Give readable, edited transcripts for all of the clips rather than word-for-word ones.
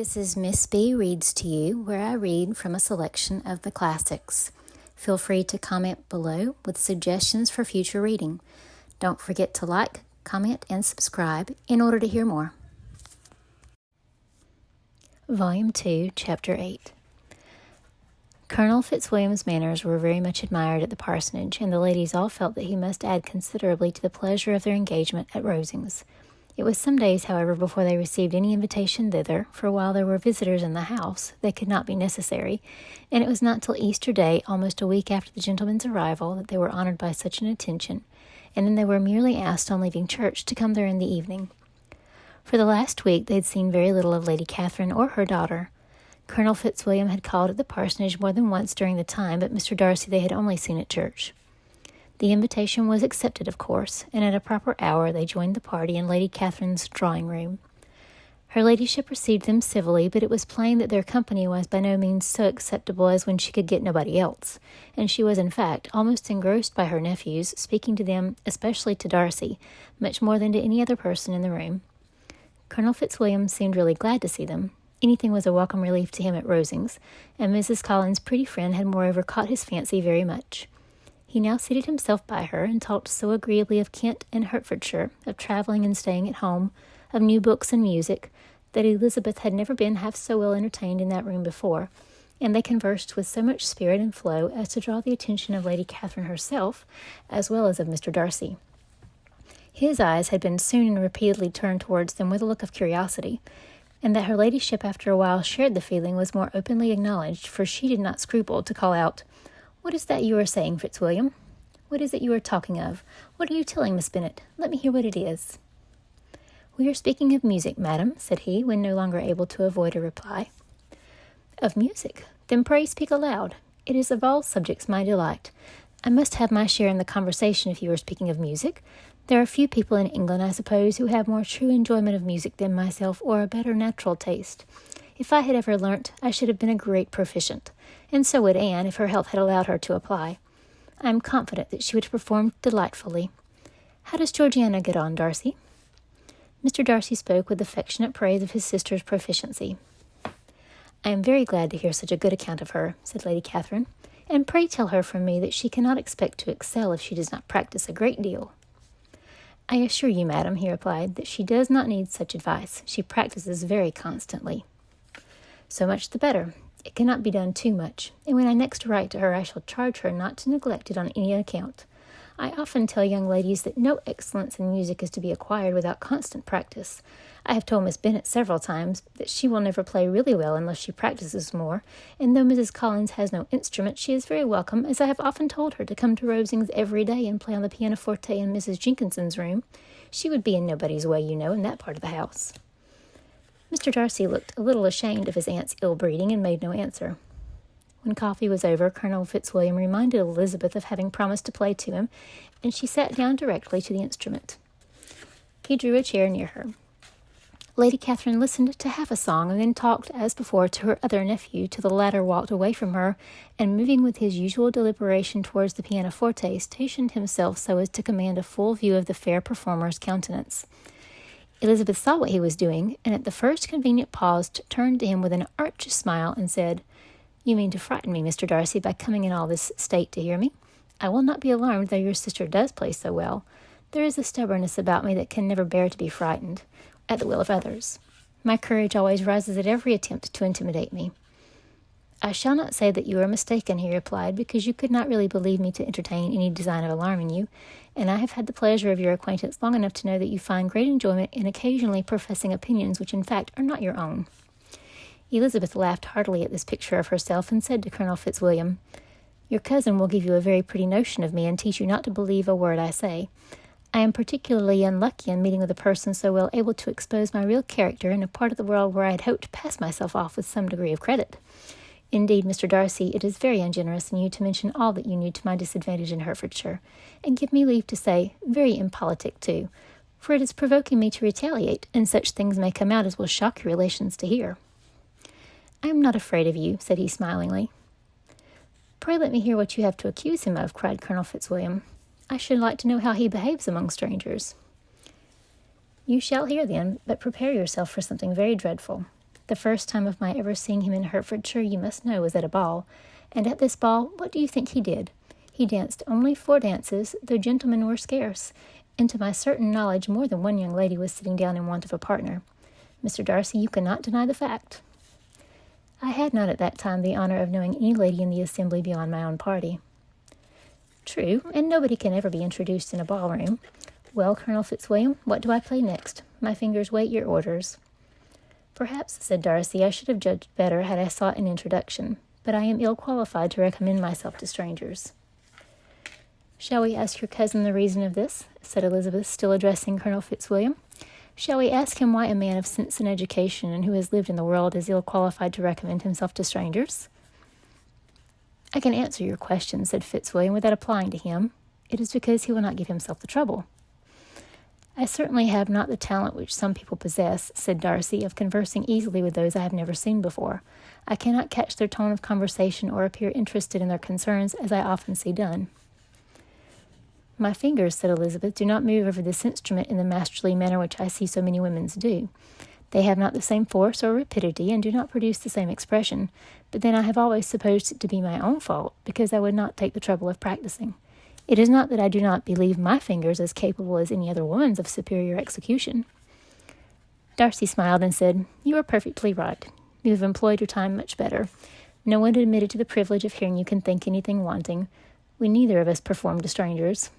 This is Miss B Reads to You, where I read from a selection of the classics. Feel free to comment below with suggestions for future reading. Don't forget to like, comment, and subscribe in order to hear more. Volume 2, Chapter 8. Colonel Fitzwilliam's manners were very much admired at the parsonage, and the ladies all felt that he must add considerably to the pleasure of their engagement at Rosings. It was some days, however, before they received any invitation thither, for while there were visitors in the house, they could not be necessary, and it was not till Easter Day, almost a week after the gentleman's arrival, that they were honored by such an attention, and then they were merely asked on leaving church to come there in the evening. For the last week they had seen very little of Lady Catherine or her daughter. Colonel Fitzwilliam had called at the parsonage more than once during the time, but Mr. Darcy they had only seen at church. The invitation was accepted, of course, and at a proper hour they joined the party in Lady Catherine's drawing-room. Her ladyship received them civilly, but it was plain that their company was by no means so acceptable as when she could get nobody else, and she was, in fact, almost engrossed by her nephews, speaking to them, especially to Darcy, much more than to any other person in the room. Colonel Fitzwilliam seemed really glad to see them. Anything was a welcome relief to him at Rosings, and Mrs. Collins's pretty friend had moreover caught his fancy very much. He now seated himself by her, and talked so agreeably of Kent and Hertfordshire, of travelling and staying at home, of new books and music, that Elizabeth had never been half so well entertained in that room before, and they conversed with so much spirit and flow as to draw the attention of Lady Catherine herself, as well as of Mr. Darcy. His eyes had been soon and repeatedly turned towards them with a look of curiosity, and that her ladyship after a while shared the feeling was more openly acknowledged, for she did not scruple to call out, "What is that you are saying, Fitzwilliam? What is it you are talking of? What are you telling Miss Bennet? Let me hear what it is." "We are speaking of music, madam," said he, when no longer able to avoid a reply. "Of music? Then pray speak aloud. It is of all subjects my delight. I must have my share in the conversation if you are speaking of music. There are few people in England, I suppose, who have more true enjoyment of music than myself, or a better natural taste. If I had ever learnt, I should have been a great proficient, and so would Anne, if her health had allowed her to apply. I am confident that she would perform delightfully. How does Georgiana get on, Darcy?" Mr. Darcy spoke with affectionate praise of his sister's proficiency. "I am very glad to hear such a good account of her," said Lady Catherine, "and pray tell her from me that she cannot expect to excel if she does not practice a great deal." "I assure you, madam," he replied, "that she does not need such advice. She practices very constantly." "So much the better. It cannot be done too much, and when I next write to her I shall charge her not to neglect it on any account. I often tell young ladies that no excellence in music is to be acquired without constant practice. I have told Miss Bennet several times that she will never play really well unless she practices more, and though Mrs. Collins has no instrument, she is very welcome, as I have often told her, to come to Rosings every day and play on the pianoforte in Mrs. Jenkinson's room. She would be in nobody's way, you know, in that part of the house." Mr. Darcy looked a little ashamed of his aunt's ill-breeding and made no answer. When coffee was over, Colonel Fitzwilliam reminded Elizabeth of having promised to play to him, and she sat down directly to the instrument. He drew a chair near her. Lady Catherine listened to half a song, and then talked, as before, to her other nephew, till the latter walked away from her, and moving with his usual deliberation towards the pianoforte, stationed himself so as to command a full view of the fair performer's countenance. Elizabeth saw what he was doing, and at the first convenient pause turned to him with an arch smile, and said, "You mean to frighten me, Mr. Darcy, by coming in all this state to hear me? I will not be alarmed, though your sister does play so well. There is a stubbornness about me that can never bear to be frightened at the will of others. My courage always rises at every attempt to intimidate me." "I shall not say that you are mistaken," he replied, "because you could not really believe me to entertain any design of alarming you, and I have had the pleasure of your acquaintance long enough to know that you find great enjoyment in occasionally professing opinions which in fact are not your own." Elizabeth laughed heartily at this picture of herself, and said to Colonel Fitzwilliam, "Your cousin will give you a very pretty notion of me, and teach you not to believe a word I say. I am particularly unlucky in meeting with a person so well able to expose my real character in a part of the world where I had hoped to pass myself off with some degree of credit. Indeed, Mr. Darcy, it is very ungenerous in you to mention all that you knew to my disadvantage in Hertfordshire, and give me leave to say, very impolitic too, for it is provoking me to retaliate, and such things may come out as will shock your relations to hear." "I am not afraid of you," said he smilingly. "Pray let me hear what you have to accuse him of," cried Colonel Fitzwilliam. "I should like to know how he behaves among strangers." "You shall hear then, but prepare yourself for something very dreadful. The first time of my ever seeing him in Hertfordshire, you must know, was at a ball, and at this ball, what do you think he did? He danced only 4 dances, though gentlemen were scarce, and to my certain knowledge more than one young lady was sitting down in want of a partner. Mr. Darcy, you cannot deny the fact. I had not at that time the honour of knowing any lady in the assembly beyond my own party. True, and nobody can ever be introduced in a ballroom. Well, Colonel Fitzwilliam, what do I play next? My fingers wait your orders. Perhaps, said Darcy, I should have judged better had I sought an introduction, but I am ill qualified to recommend myself to strangers. Shall we ask your cousin the reason of this? Said Elizabeth, still addressing Colonel Fitzwilliam. Shall we ask him why a man of sense and education and who has lived in the world is ill qualified to recommend himself to strangers? I can answer your question, said Fitzwilliam, without applying to him. It is because he will not give himself the trouble. I certainly have not the talent which some people possess, said Darcy, of conversing easily with those I have never seen before. I cannot catch their tone of conversation or appear interested in their concerns, as I often see done. My fingers, said Elizabeth, do not move over this instrument in the masterly manner which I see so many women's do. They have not the same force or rapidity, and do not produce the same expression, but then I have always supposed it to be my own fault, because I would not take the trouble of practicing. It is not that I do not believe my fingers as capable as any other woman's of superior execution. Darcy smiled and said, You are perfectly right. You have employed your time much better. No one admitted to the privilege of hearing you can think anything wanting. We neither of us performed to strangers.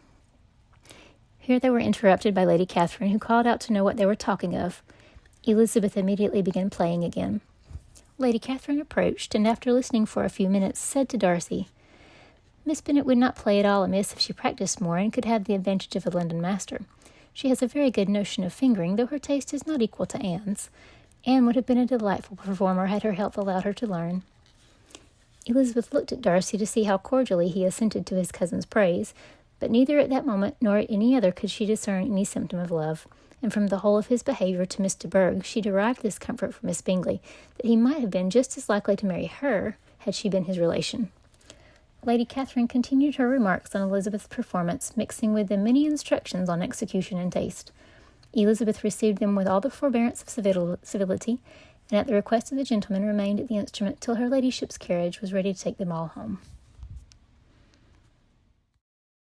Here they were interrupted by Lady Catherine, who called out to know what they were talking of. Elizabeth immediately began playing again. Lady Catherine approached, and after listening for a few minutes, said to Darcy, Miss Bennet would not play at all amiss if she practised more and could have the advantage of a London master. She has a very good notion of fingering, though her taste is not equal to Anne's. Anne would have been a delightful performer had her health allowed her to learn. Elizabeth looked at Darcy to see how cordially he assented to his cousin's praise, but neither at that moment nor at any other could she discern any symptom of love, and from the whole of his behaviour to Miss de Bourgh she derived this comfort from Miss Bingley, that he might have been just as likely to marry her had she been his relation. Lady Catherine continued her remarks on Elizabeth's performance, mixing with them many instructions on execution and taste. Elizabeth received them with all the forbearance of civility, and at the request of the gentleman remained at the instrument till her ladyship's carriage was ready to take them all home.